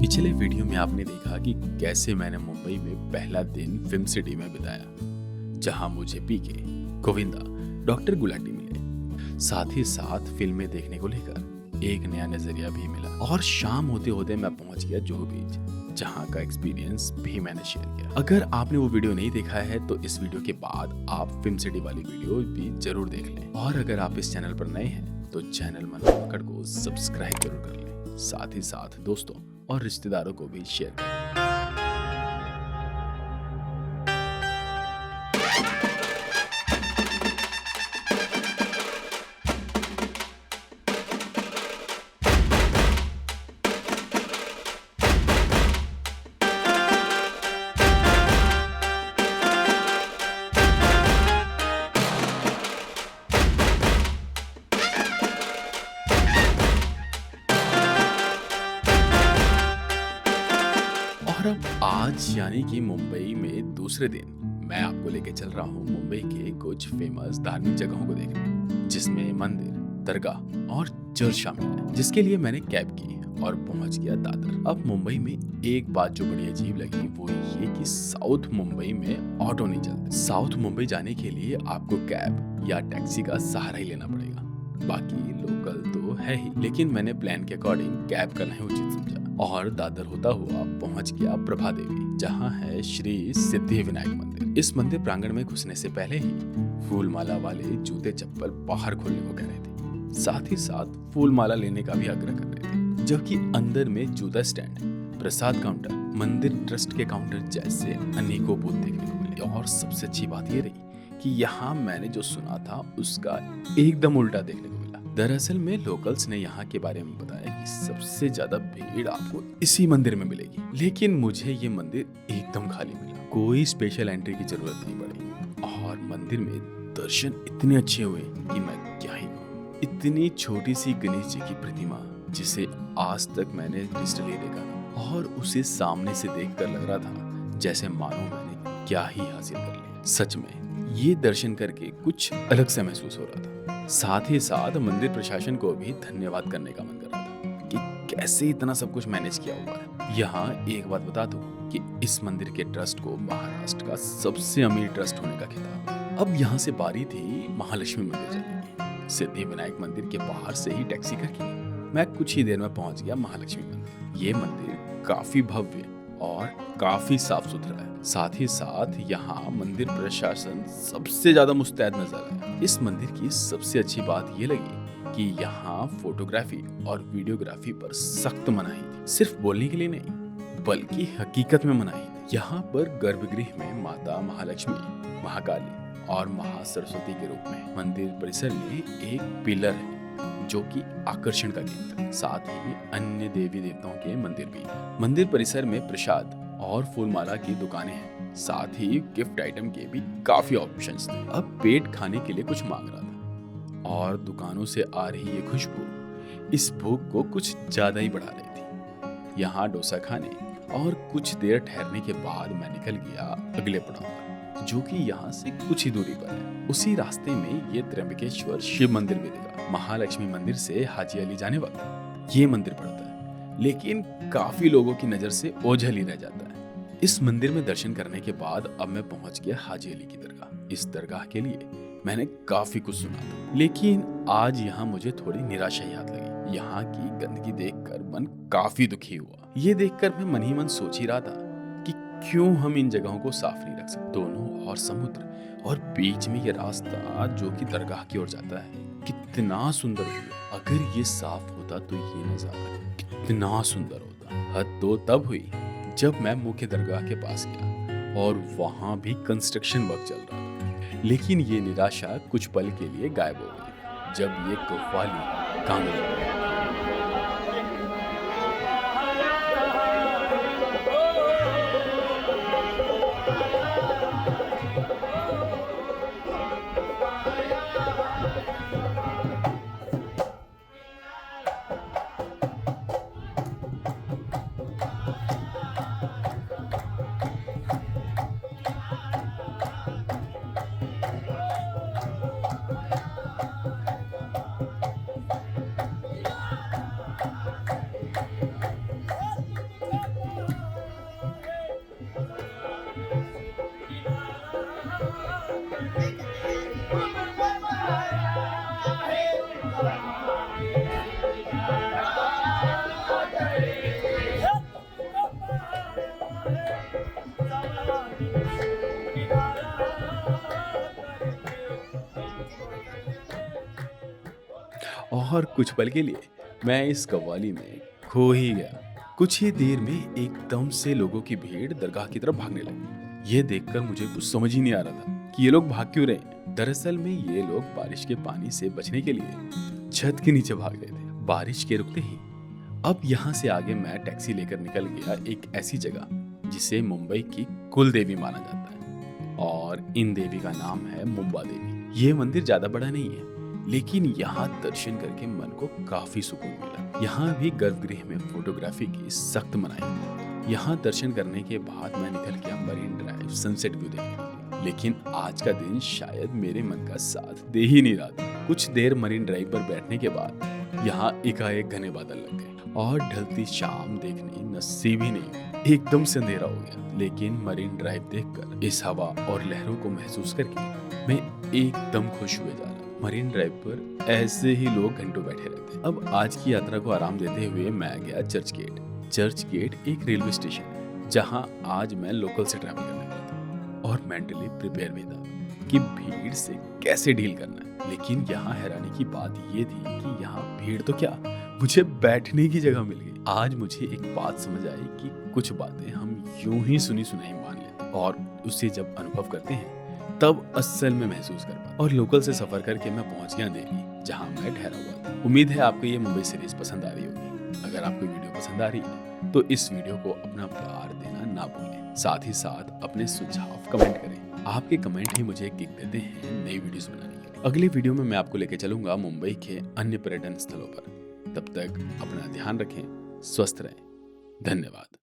पिछले वीडियो में आपने देखा कि कैसे मैंने मुंबई में पहला दिन फिल्म सिटी में बिताया, जहां मुझे पीके, गोविंदा, डॉक्टर गुलाटी मिले। साथ ही साथ फिल्में देखने को लेकर एक नया नजरिया भी मिला और शाम होते होते मैं पहुंच गया जुहू बीच, जहां का एक्सपीरियंस भी मैंने शेयर किया। अगर आपने वो वीडियो नहीं देखा है तो इस वीडियो के बाद आप फिल्म सिटी वाली वीडियो भी जरूर देख लें। और अगर आप इस चैनल पर नए हैं तो चैनल मनोज मकड़ को सब्सक्राइब जरूर कर लें। साथ ही साथ दोस्तों और रिश्तेदारों को भी शेयर करें। और अब आज यानी कि मुंबई में दूसरे दिन मैं आपको लेके चल रहा हूँ मुंबई के कुछ फेमस धार्मिक जगहों को देखने, जिसमें मंदिर, दरगाह और चर्च शामिल है, जिसके लिए मैंने कैब की और पहुंच गया दादर। अब मुंबई में एक बात जो बड़ी अजीब लगी वो ये कि साउथ मुंबई में ऑटो नहीं चलते। साउथ मुंबई जाने के लिए आपको कैब या टैक्सी का सहारा ही लेना पड़ेगा, बाकी लोकल तो है ही। लेकिन मैंने प्लान के अकॉर्डिंग कैब करना ही उचित समझा और दादर होता हुआ पहुंच गया प्रभा देवी, जहां है श्री सिद्धि विनायक मंदिर। इस मंदिर प्रांगण में घुसने से पहले ही फूल माला वाले जूते चप्पल बाहर खोलने को कह रहे थे, साथ ही साथ फूल माला लेने का भी आग्रह कर रहे थे। जबकि अंदर में जूता स्टैंड, प्रसाद काउंटर, मंदिर ट्रस्ट के काउंटर जैसे अनेकों बूथ देखने को मिले। और सबसे अच्छी बात ये रही कि यहाँ मैंने जो सुना था उसका एकदम उल्टा देखने को मिला। दरअसल में लोकल्स ने यहाँ के बारे में बताया कि सबसे ज्यादा भीड़ आपको इसी मंदिर में मिलेगी, लेकिन मुझे ये मंदिर एकदम खाली मिला। कोई स्पेशल एंट्री की जरूरत नहीं पड़ी और मंदिर में दर्शन इतने अच्छे हुए कि मैं क्या ही कहूँ। इतनी छोटी सी गणेश जी की प्रतिमा जिसे आज तक मैंने डिजिटली देखा और उसे सामने से देखकर लग रहा था जैसे मानो मैंने क्या ही हासिल कर लिया। सच में ये दर्शन करके कुछ अलग सा महसूस हो रहा था। साथ ही साथ मंदिर प्रशासन को भी धन्यवाद करने का मन कर रहा था कि कैसे इतना सब कुछ मैनेज किया हुआ है। यहाँ एक बात बता दूं कि इस मंदिर के ट्रस्ट को महाराष्ट्र का सबसे अमीर ट्रस्ट होने का खिताब है। अब यहाँ से बारी थी महालक्ष्मी मंदिर जाने की। सिद्धि विनायक मंदिर के बाहर से ही टैक्सी करके मैं कुछ ही देर में पहुंच गया महालक्ष्मी मंदिर। ये मंदिर काफी भव्य और काफी साफ सुथरा है। साथ ही साथ यहाँ मंदिर प्रशासन सबसे ज्यादा मुस्तैद नजर आया। इस मंदिर की सबसे अच्छी बात ये लगी कि यहाँ फोटोग्राफी और वीडियोग्राफी पर सख्त मनाही थी। सिर्फ बोलने के लिए नहीं बल्कि हकीकत में मनाही थी। यहाँ पर गर्भगृह में माता महालक्ष्मी, महाकाली और महासरस्वती के रूप में मंदिर परिसर में एक पिलर है जो कि आकर्षण का केंद्र है। साथ ही अन्य देवी देवताओं के मंदिर भी है। मंदिर परिसर में प्रसाद और फूलमाला की दुकानें हैं। साथ ही गिफ्ट आइटम के भी काफी ऑप्शंस थे। अब पेट खाने के लिए कुछ मांग रहा था और दुकानों से आ रही ये खुशबू इस भूख को कुछ ज्यादा ही बढ़ा रही थी। यहाँ डोसा खाने और कुछ देर ठहरने के बाद मैं निकल गया अगले पड़ाव पर, जो कि यहाँ से कुछ ही दूरी पर है। उसी रास्ते में ये त्र्यंबकेश्वर शिव मंदिर भी दिखा। महालक्ष्मी मंदिर से हाजी अली जाने वक्त ये मंदिर पड़ता है, लेकिन काफी लोगों की नजर से ओझल ही रह जाता है। इस मंदिर में दर्शन करने के बाद अब मैं पहुंच गया हाजी अली की दरगाह। इस दरगाह के लिए मैंने काफी कुछ सुना था, लेकिन आज यहाँ मुझे थोड़ी निराशा याद लगी। यहाँ की गंदगी देखकर मन काफी दुखी हुआ। ये देखकर मैं मन ही मन सोच ही रहा था कि क्यों हम इन जगहों को साफ नहीं रख सकते। दोनों और समुद्र और बीच में ये रास्ता जो कि दरगाह की ओर जाता है कितना सुंदर हुआ। अगर ये साफ होता तो ये नजारा कितना सुंदर होता। हद तो तब हुई जब मैं मुख्य दरगाह के पास गया और वहां भी कंस्ट्रक्शन वर्क चल रहा था। लेकिन ये निराशा कुछ पल के लिए गायब हो गई जब ये कव्वाली गाने लगी। और कुछ पल के लिए मैं इस कव्वाली में खो ही गया। कुछ ही देर में एकदम से लोगों की भीड़ दरगाह की तरफ भागने लगी। ये देखकर मुझे कुछ समझ ही नहीं आ रहा था कि ये लोग भाग क्यों रहे हैं। दरअसल में ये लोग बारिश के पानी से बचने के लिए छत के नीचे भाग रहे थे। बारिश के रुकते ही अब यहाँ से आगे मैं टैक्सी लेकर निकल गया एक ऐसी जगह जिसे मुंबई की कुल देवी माना जाता है, और इन देवी का नाम है मुंबा देवी। ये मंदिर ज्यादा बड़ा नहीं है, लेकिन यहाँ दर्शन करके मन को काफी सुकून मिला। यहाँ भी गर्भगृह में फोटोग्राफी की सख्त मनाही है। यहाँ दर्शन करने के बाद मैं निकल गया मरीन ड्राइव सनसेट व्यू देखने के लिए। लेकिन आज का दिन शायद मेरे मन का साथ दे ही नहीं रहा था। कुछ देर मरीन ड्राइव पर बैठने के बाद यहाँ एकाएक घने बादल लग गए और ढलती शाम देखने नसीब ही नहीं। एकदम से अंधेरा हो गया, लेकिन मरीन ड्राइव देखकर, इस हवा और लहरों को महसूस करके मैं एकदम खुश हुए जा रहा। मरीन ड्राइव पर ऐसे ही लोग घंटों बैठे रहते। अब आज की यात्रा को आराम देते हुए मैं गया चर्च गेट। चर्च गेट एक रेलवे स्टेशन है जहां आज मैं लोकल से ट्रैवल करने वाला था और मेंटली प्रिपेयर भी था कि भीड़ से कैसे डील करना है। लेकिन यहाँ हैरानी की बात ये थी कि यहाँ भीड़ तो क्या, मुझे बैठने की जगह मिल गई। आज मुझे एक बात समझ आई कि कुछ बातें हम यूं ही सुनी सुनाई मान लेते और उसे जब अनुभव करते हैं तब असल में महसूस कर पाते। और लोकल से सफर करके मैं पहुंच गया दिल्ली, जहां मैं ठहरा हुआ था। उम्मीद है आपको ये मुंबई सीरीज पसंद आ रही होगी। अगर आपको वीडियो पसंद आ रही है तो इस वीडियो को अपना प्यार देना ना भूलें। साथ ही साथ अपने सुझाव कमेंट करें। आपके कमेंट ही मुझे किक देते हैं नई वीडियोस बनाने के लिए। अगली वीडियो में मैं आपको लेके चलूंगा मुंबई के अन्य पर्यटन स्थलों पर। तब तक अपना ध्यान रखें, स्वस्थ रहें। धन्यवाद।